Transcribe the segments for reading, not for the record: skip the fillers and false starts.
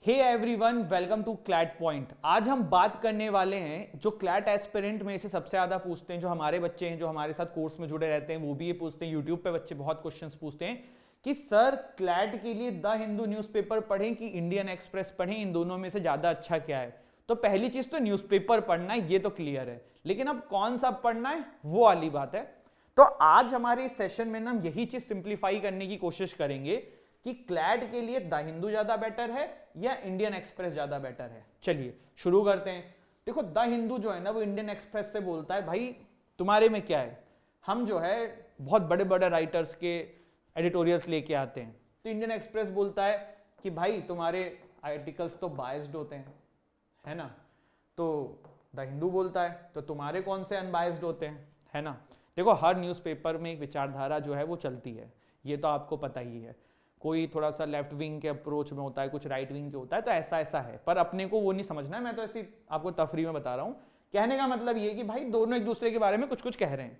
Hey everyone, welcome to CLAT Point. आज हम बात करने वाले हैं जो क्लैट एस्पिरेंट में से सबसे ज्यादा पूछते हैं, जो हमारे बच्चे हैं जो हमारे साथ कोर्स में जुड़े रहते हैं वो भी ये पूछते हैं। यूट्यूब पे बच्चे बहुत क्वेश्चंस पूछते हैं कि सर क्लैट के लिए द हिंदू न्यूज़पेपर पढ़ें कि इंडियन एक्सप्रेस पढ़ें, इन दोनों में से ज्यादा अच्छा क्या है। तो पहली चीज तो न्यूज़पेपर पढ़ना है, ये तो क्लियर है, लेकिन अब कौन सा पढ़ना है वो वाली बात है। तो आज हमारे इस सेशन में हम यही चीज सिंप्लीफाई करने की कोशिश करेंगे कि क्लैट के लिए द हिंदू ज्यादा बेटर है या इंडियन एक्सप्रेस ज्यादा बेटर है। चलिए शुरू करते हैं। देखो, द हिंदू जो है ना वो इंडियन एक्सप्रेस से बोलता है भाई तुम्हारे में क्या है, हम जो है बहुत बड़े बड़े राइटर्स के एडिटोरियल्स लेके आते हैं। तो इंडियन एक्सप्रेस बोलता है कि भाई तुम्हारे आर्टिकल्स तो बायस्ड होते हैं, है ना। तो द हिंदू बोलता है तो तुम्हारे कौन से अनबायस्ड होते हैं, है ना। देखो, हर न्यूज़पेपर में एक विचारधारा जो है वो चलती है, ये तो आपको पता ही है। कोई थोड़ा सा लेफ्ट विंग के अप्रोच में होता है, कुछ राइट विंग के होता है, तो ऐसा ऐसा है। पर अपने को वो नहीं समझना है, मैं तो ऐसी आपको तफरी में बता रहा हूं। कहने का मतलब ये कि भाई दोनों एक दूसरे के बारे में कुछ कुछ कह रहे हैं,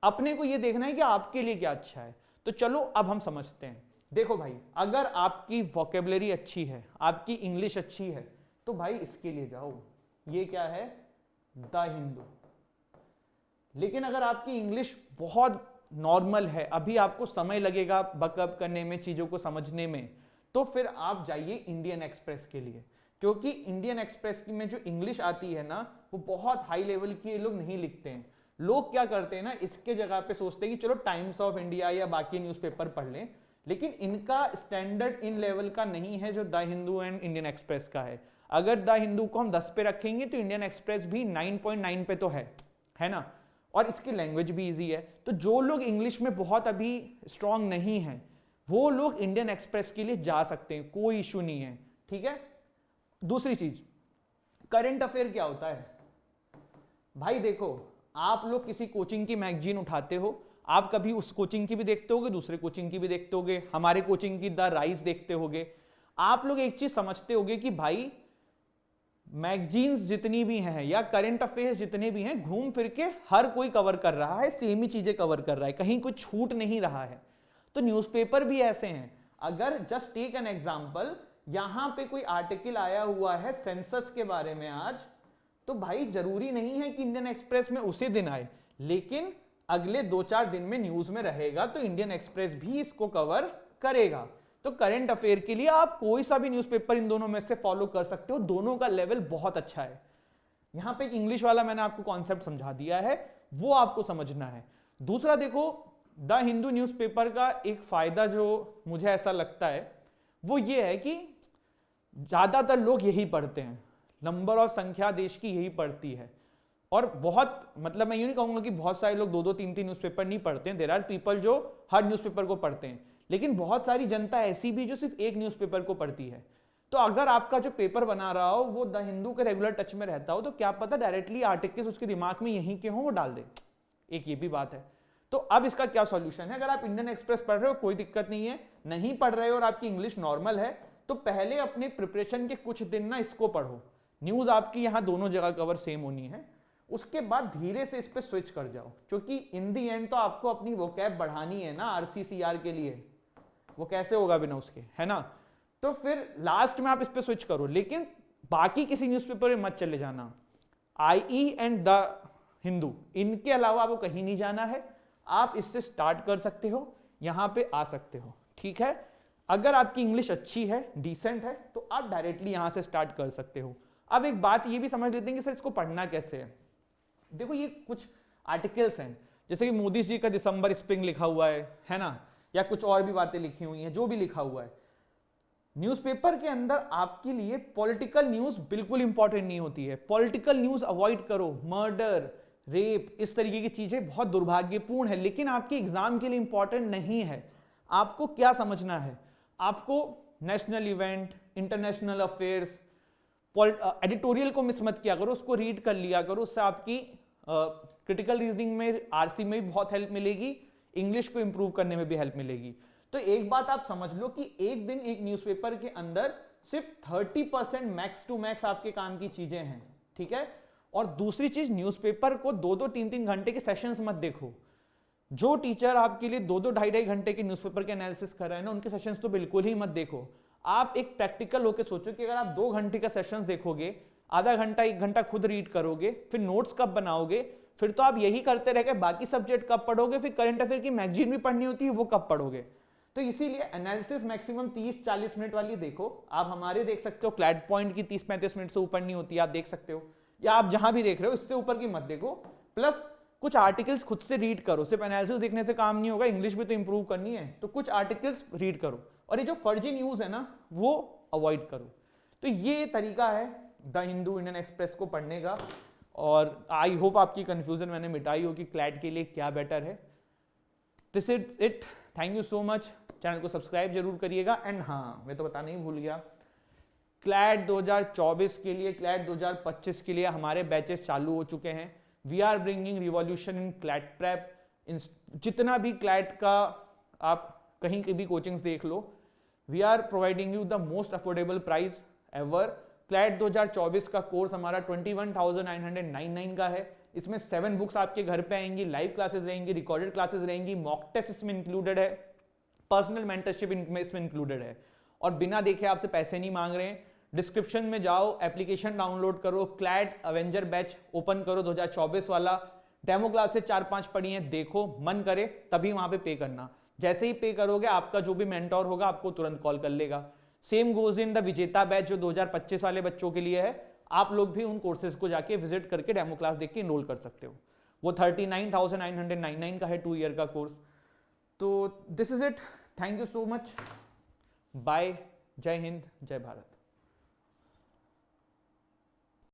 अपने को ये देखना है कि आपके लिए क्या अच्छा है। तो चलो अब हम समझते हैं। देखो भाई, अगर आपकी वोकेबलरी अच्छी है, आपकी इंग्लिश अच्छी है, तो भाई इसके लिए जाओ, ये क्या है, द हिंदू। लेकिन अगर आपकी इंग्लिश बहुत नॉर्मल है, अभी आपको समय लगेगा बकअप करने में, चीजों को समझने में, तो फिर आप जाइए इंडियन एक्सप्रेस के लिए। क्योंकि इंडियन एक्सप्रेस में जो इंग्लिश आती है ना वो बहुत हाई लेवल की ये लोग नहीं लिखते हैं। लोग क्या करते हैं ना, इसके जगह पे सोचते हैं कि चलो टाइम्स ऑफ इंडिया या बाकी न्यूज़पेपर पढ़ लें, लेकिन इनका स्टैंडर्ड इन लेवल का नहीं है जो the Hindu and Indian express का है। अगर द हिंदू को हम 10 पे रखेंगे तो इंडियन एक्सप्रेस भी 9.9 पे तो है ना। और इसकी लैंग्वेज भी इजी है। तो जो लोग इंग्लिश में बहुत अभी स्ट्रांग नहीं है वो लोग इंडियन एक्सप्रेस के लिए जा सकते हैं, कोई इशू नहीं है, ठीक है। दूसरी चीज, करंट अफेयर क्या होता है भाई। देखो, आप लोग किसी कोचिंग की मैगजीन उठाते हो, आप कभी उस कोचिंग की भी देखते होगे, दूसरे कोचिंग की भी देखते होगे, हमारे कोचिंग की द राइज देखते होगे। आप लोग एक चीज समझते होगे कि भाई मैगजीन्स जितनी भी हैं या करंट अफेयर्स जितने भी हैं, घूम फिर के हर कोई कवर कर रहा है, सेम ही चीजें कवर कर रहा है, कहीं कुछ छूट नहीं रहा है। तो न्यूज़पेपर भी ऐसे हैं। अगर जस्ट टेक एन एग्जांपल, यहां पे कोई आर्टिकल आया हुआ है सेंसस के बारे में आज, तो भाई जरूरी नहीं है कि इंडियन एक्सप्रेस में उसी दिन आए, लेकिन अगले 2-4 दिन में न्यूज में रहेगा तो इंडियन एक्सप्रेस भी इसको कवर करेगा। तो करंट अफेयर के लिए आप कोई सा भी न्यूज़पेपर इन दोनों में से फॉलो कर सकते हो, दोनों का लेवल बहुत अच्छा है। यहां पे एक इंग्लिश वाला मैंने आपको कॉन्सेप्ट समझा दिया है, वो आपको समझना है। दूसरा देखो, द हिंदू न्यूज़पेपर का एक फायदा जो मुझे ऐसा लगता है वो ये है कि ज्यादातर लोग यही पढ़ते हैं, नंबर ऑफ संख्या देश की यही पढ़ती है। और बहुत, मतलब मैं यूं नहीं कहूंगा कि बहुत सारे लोग 2-2, 3-3 न्यूज़पेपर नहीं पढ़ते हैं। देयर आर पीपल जो हर न्यूज़पेपर को पढ़ते हैं, लेकिन बहुत सारी जनता ऐसी भी जो सिर्फ एक न्यूज़पेपर को पढ़ती है। तो अगर आपका जो पेपर बना रहा हो वो द हिंदू के रेगुलर टच में रहता हो, तो क्या पता डायरेक्टली आर्टिकल्स उसके दिमाग में यहीं के हों, वो डाल दे। एक ये भी बात है। तो अब इसका क्या सॉल्यूशन है। अगर आप इंडियन एक्सप्रेस पढ़ रहे हो कोई दिक्कत नहीं है, नहीं पढ़ रहे हो और आपकी इंग्लिश नॉर्मल है, तो पहले अपने प्रिपरेशन के कुछ दिन ना इसको पढ़ो। न्यूज आपकी यहाँ दोनों जगह कवर सेम होनी है, उसके बाद धीरे से इस पर स्विच कर जाओ, क्योंकि इन दी एंड तो आपको अपनी वोकैब बढ़ानी है ना आरसीसीआर के लिए। वो कैसे होगा बिना उसके, है ना। तो फिर लास्ट में आप इस पे स्विच करो, लेकिन बाकी किसी न्यूज़पेपर में मत चले जाना। आईई एंड द हिंदू, इनके अलावा आपको कहीं नहीं जाना है। आप इससे स्टार्ट कर सकते हो, यहां पे आ सकते हो, ठीक है। अगर आपकी इंग्लिश अच्छी है, डिसेंट है, तो आप डायरेक्टली यहां से स्टार्ट कर सकते हो। अब एक बात ये भी समझ लेते हैं कि सर इसको पढ़ना कैसे है। देखो, ये कुछ आर्टिकल्स हैं, जैसे कि मोदी जी का दिसंबर स्प्रिंग लिखा हुआ है ना, या कुछ और भी बातें लिखी हुई हैं, जो भी लिखा हुआ है न्यूज़पेपर के अंदर, आपके लिए पॉलिटिकल न्यूज बिल्कुल इंपॉर्टेंट नहीं होती है। पॉलिटिकल न्यूज अवॉइड करो, मर्डर, रेप, इस तरीके की चीजें बहुत दुर्भाग्यपूर्ण है, लेकिन आपके एग्जाम के लिए इंपॉर्टेंट नहीं है। आपको क्या समझना है, आपको national event, international affairs, editorial को मिस मत किया करो, उसको रीड कर लिया करो, उससे आपकी क्रिटिकल रीजनिंग में, आरसी में भी बहुत हेल्प मिलेगी, इंग्लिश को इंप्रूव करने में भी हेल्प मिलेगी। तो एक बात आप समझ लो कि एक दिन एक न्यूज़पेपर के अंदर सिर्फ 30% मैक्स टू मैक्स आपके काम की चीजें हैं, ठीक है। और दूसरी चीज, न्यूज़पेपर को 2-2, 3-3 घंटे के सेशंस मत देखो। जो टीचर आपके लिए 2-2, 2.5 घंटे के न्यूज़पेपर के एनालिसिस कर रहे हैं ना, उनके सेशंस तो बिल्कुल ही मत देखो। आप एक प्रैक्टिकल होकर सोचो कि अगर आप 2 घंटे का सेशंस देखोगे, आधा घंटा 1 घंटा खुद रीड करोगे, फिर नोट्स कब बनाओगे, फिर तो आप यही करते रह गए, बाकी सब्जेक्ट कब पढ़ोगे, फिर करंट अफेयर की मैगजीन भी पढ़नी होती है वो कब पढ़ोगे। तो इसीलिए एनालिसिस मैक्सिमम 30-40 मिनट वाली देखो। आप हमारे देख सकते हो, क्लैट पॉइंट की 30-35 मिनट से ऊपर नहीं होती, आप देख सकते हो, या आप जहां भी देख रहे हो इससे ऊपर की मत देखो। प्लस कुछ आर्टिकल्स खुद से रीड करो, सिर्फ एनालिसिस देखने से काम नहीं होगा, इंग्लिश भी तो इंप्रूव करनी है, तो कुछ आर्टिकल्स रीड करो, और ये जो फर्जी न्यूज है ना वो अवॉइड करो। तो ये तरीका है द हिंदू, इंडियन एक्सप्रेस को पढ़ने का, और आई होप आपकी कंफ्यूजन मैंने मिटाई हो कि क्लैट के लिए क्या बेटर है। This is it, thank you so much. Channel को सब्सक्राइब जरूर करिएगा। एंड हाँ, मैं तो बताना ही भूल गया, क्लैट 2024 के लिए, क्लैट 2025 के लिए हमारे बैचेस चालू हो चुके हैं। We are bringing revolution in CLAT prep. जितना भी क्लैट का आप कहीं की भी कोचिंग्स देख लो, we are providing you the most affordable price ever. CLAT 2024 का कोर्स हमारा 21,999 का है। इसमें 7 बुक्स आपके घर पे आएंगी, लाइव क्लासेस रहेंगी, रिकॉर्डेड क्लासेस रहेंगी, मॉक टेस्ट इसमें इंक्लूडेड है, पर्सनल मेंटरशिप इसमें इंक्लूडेड है, और बिना देखे आपसे पैसे नहीं मांग रहे हैं। डिस्क्रिप्शन में जाओ, एप्लीकेशन डाउनलोड करो, क्लैट अवेंजर बैच ओपन करो 2024 वाला, डेमो क्लासेस 4-5 पढ़ी हैं, देखो, मन करे तभी वहां पे पे करना। जैसे ही पे करोगे आपका जो भी मेंटोर होगा आपको तुरंत कॉल कर लेगा। सेम गोज इन द विजेता बैच जो 2025 वाले बच्चों के लिए है। आप लोग भी उन कोर्सेज को जाके विजिट करके डेमो क्लास देख के इनरोल कर सकते हो। वो 39,999 का है 2 ईयर का कोर्स। तो this is it, thank you so much, bye, जय हिंद, जय भारत।